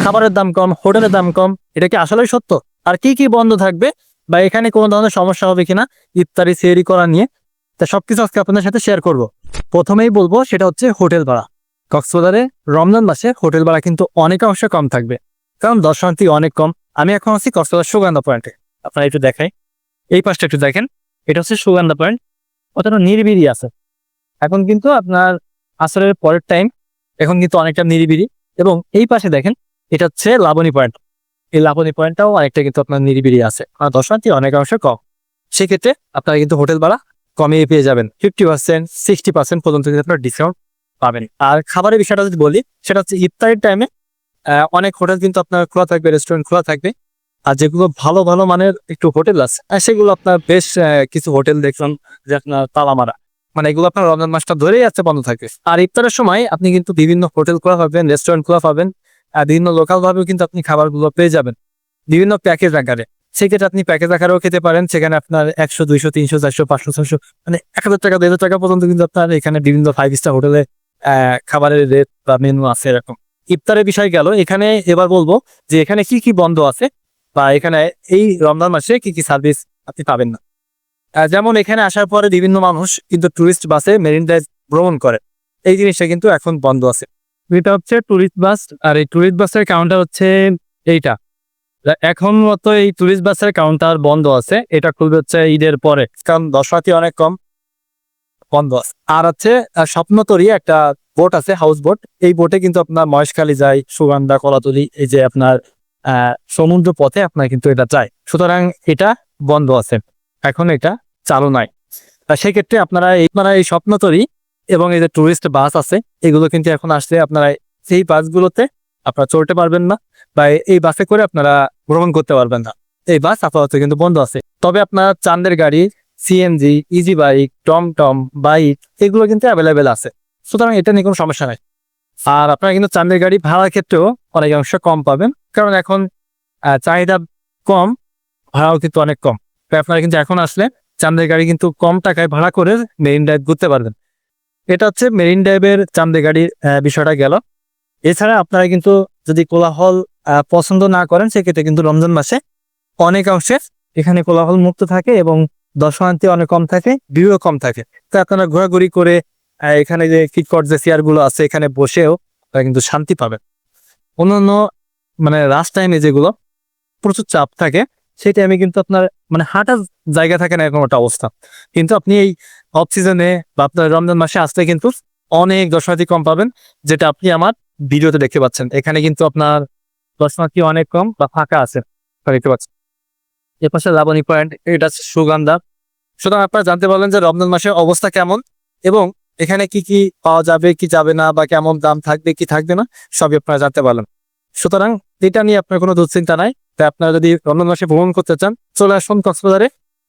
খাবারের দাম কম, হোটেলের দাম কম, এটা কি আসলেই সত্য? আর কি কি বন্ধ থাকবে বা এখানে কোনো ধরনের সমস্যা হবে কিনা ইফতারি সেহরি করা নিয়ে, তা সবকিছু আজকে আপনাদের সাথে শেয়ার করব। প্রথমেই বলবো সেটা হচ্ছে হোটেল ভাড়া। কক্সবাজারে রমজান মাসে হোটেল ভাড়া কিন্তু অনেকাংশে কম থাকবে, কারণ দর্শনার্থী অনেক কম। আমি এখন আছি কক্সবাজার সুগন্ধা পয়েন্টে, আপনারা একটু দেখাই, এই পাশটা একটু দেখেন, এটা হচ্ছে সুগন্ধা পয়েন্ট, অতটা নিরিবিলি আছে। এখন কিন্তু আপনার আসরের পরের টাইম, এখন কিন্তু অনেকটা নিরিবিলি। এবং এই পাশে দেখেন, এটা হচ্ছে লাবণী পয়েন্ট, এই লাবণী পয়েন্টটাও অনেকটা কিন্তু আপনার নিরিবিলি আছে, আর দর্শনার্থী অনেকাংশে কম। সেক্ষেত্রে আপনারা কিন্তু হোটেল ভাড়া কমিয়ে পেয়ে যাবেন, 50%, 60% পর্যন্ত কিন্তু আপনার ডিসকাউন্ট পাবেন। আর খাবারের বিষয়টা যদি বলি, সেটা হচ্ছে ইফতারের টাইমে অনেক হোটেল কিন্তু আপনার খোলা থাকবে, রেস্টুরেন্ট খোলা থাকবে। আর যেগুলো ভালো ভালো মানের একটু হোটেল আছে, সেগুলো আপনার বেশ কিছু হোটেল দেখলাম যে আপনার তালা মারা, মানে এগুলো আপনার রমজান মাসটা ধরেই আছে বন্ধ থাকবে। আর ইফতারের সময় আপনি কিন্তু বিভিন্ন হোটেল খোলা পাবেন, রেস্টুরেন্ট খোলা পাবেন, বিভিন্ন লোকাল ভাবেও কিন্তু আপনি খাবারগুলো পেয়ে যাবেন বিভিন্ন প্যাকেজ আকারে। সেক্ষেত্রে আপনি প্যাকেজ আকারেও খেতে পারেন, সেখানে আপনার 100, 200, 300, 400, 500, 600, মানে 1000 টাকা, 2000 টাকা পর্যন্ত কিন্তু আপনার এখানে বিভিন্ন 5 স্টার হোটেলে খাবারের রেট বা মেনু আছে এরকম। ইফতারের বিষয় গেল, এখানে এবার বলবো যে এখানে কি কি বন্ধ আছে বা এখানে এই রমজান মাসে কি কি সার্ভিস আপনি পাবেন না। যেমন এখানে আসার পরে বিভিন্ন মানুষ কিন্তু টুরিস্ট বাসে মেরিন ড্রাইভ ভ্রমণ করে, এই জিনিসটা কিন্তু এখন বন্ধ আছে। এটা হচ্ছে টুরিস্ট বাস, আর এই টুরিস্ট বাসের কাউন্টার হচ্ছে এইটা। এখন মতো এই টুরিস্ট বাসের কাউন্টার বন্ধ আছে, এটা খুলবে হচ্ছে ঈদের পরে, কারণ দর্শনার্থী অনেক কম, বন্ধ আছে। আর হচ্ছে স্বপ্নতরী একটা বোট আছে, হাউস বোট, এই বোটে কিন্তু আপনার মহেশখালী যায়, সুগন্ধা, কলাতলি, এই যে আপনার সমুদ্র পথে আপনার কিন্তু এটা যায়। সুতরাং এটা বন্ধ আছে, এখন এটা চালু নাই। সেক্ষেত্রে আপনারা এই স্বপ্নতরী এবং এই যে টুরিস্ট বাস আছে, এগুলো কিন্তু এখন আসলে আপনারা সেই বাসগুলোতে আপনারা চলতে পারবেন না, বা এই বাসে করে আপনারা ভ্রমণ করতে পারবেন না। এই বাস আপাতত কিন্তু বন্ধ আছে। তবে আপনার চাঁদের গাড়ি, সিএনজি, ইজি বাইক, টমটম, বাইক, এগুলো কিন্তু অ্যাভেলেবেল আছে। সুতরাং এটা নিয়ে কোনো সমস্যা নাই। আর আপনারা কিন্তু চাঁদের গাড়ি ভাড়ার ক্ষেত্রেও অনেকাংশ কম পাবেন, কারণ এখন চাহিদা কম, ভাড়াও কিন্তু অনেক কম। তাই আপনারা কিন্তু এখন আসলে চাঁদের গাড়ি কিন্তু কম টাকায় ভাড়া করে মেরিন ড্রাইভ ঘুরতে পারবেন। এটা হচ্ছে মেরিন ড্রাইভের চাঁদের গাড়ির বিষয়টা গেল। এছাড়া আপনারা কিন্তু যদি কোলাহল পছন্দ না করেন, সেক্ষেত্রে কিন্তু রমজান মাসে অনেকাংশে এখানে কোলাহল মুক্ত থাকে এবং দর্শনার্থী অনেক কম থাকে, ভিড়ও কম থাকে। তো আপনারা ঘোরাঘুরি করে এখানে যে ফিটকট যে চেয়ার গুলো আছে, এখানে বসেও আপনারা কিন্তু শান্তি পাবেন। অন্যান্য মানে রাস্ট টাইমে যেগুলো প্রচুর চাপ থাকে, সেই টাইমে কিন্তু আপনার মানে হাঁটার জায়গা থাকে না, এরকম একটা অবস্থা। কিন্তু আপনি এই অফ সিজনে বা আপনার রমজান মাসে আসলে কিন্তু অনেক দর্শনার্থী কম পাবেন, যেটা আপনি আমার ভিডিওতে দেখতে পাচ্ছেন। এখানে কিন্তু আপনার দর্শনার্থী অনেক কম বা ফাঁকা আছে, দেখতে পাচ্ছেন। এর পাশে লাবণী পয়েন্ট, এটা হচ্ছে সুগন্ধা। সুতরাং আপনারা জানতে পারলেন যে রমজান মাসের অবস্থা কেমন এবং এখানে কি কি পাওয়া যাবে কি যাবে না, বা কেমন দাম থাকবে কি থাকবে না, সবই আপনারা জানতে পারলেন। সুতরাং এটা নিয়ে আপনার কোনো দুশ্চিন্তা নাই। তাই আপনারা যদি রমজান মাসে ভ্রমণ করতে চান, চলে আসুন কক্সবাজারে।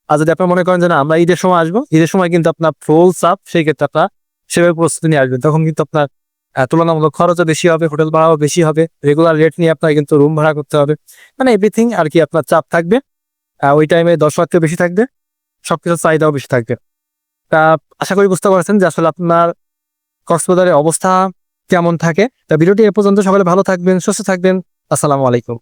আর যদি আপনারা মনে করেন যে না আমরা ঈদের সময় আসবো, ঈদের সময় কিন্তু আপনার ফুল চাপ, সেই ক্ষেত্রে আপনার সেভাবে প্রস্তুতি নিয়ে আসবেন। তখন কিন্তু আপনার তুলনামূলক খরচও বেশি হবে, হোটেল ভাড়াও বেশি হবে, রেগুলার রেট নিয়ে আপনার কিন্তু রুম ভাড়া করতে হবে, মানে এভরিথিং আর কি আপনার চাপ থাকবে। ওই টাইমে দর্শনার্থীও বেশি থাকবে, সবকিছুর চাহিদাও বেশি থাকবে। তা আশা করি বুঝতে পারছেন যে আসলে আপনার কক্সবাজারের অবস্থা কেমন থাকে। তা ভিডিওটি এ পর্যন্ত, সকলে ভালো থাকবেন, সুস্থ থাকবেন। আসসালামু আলাইকুম।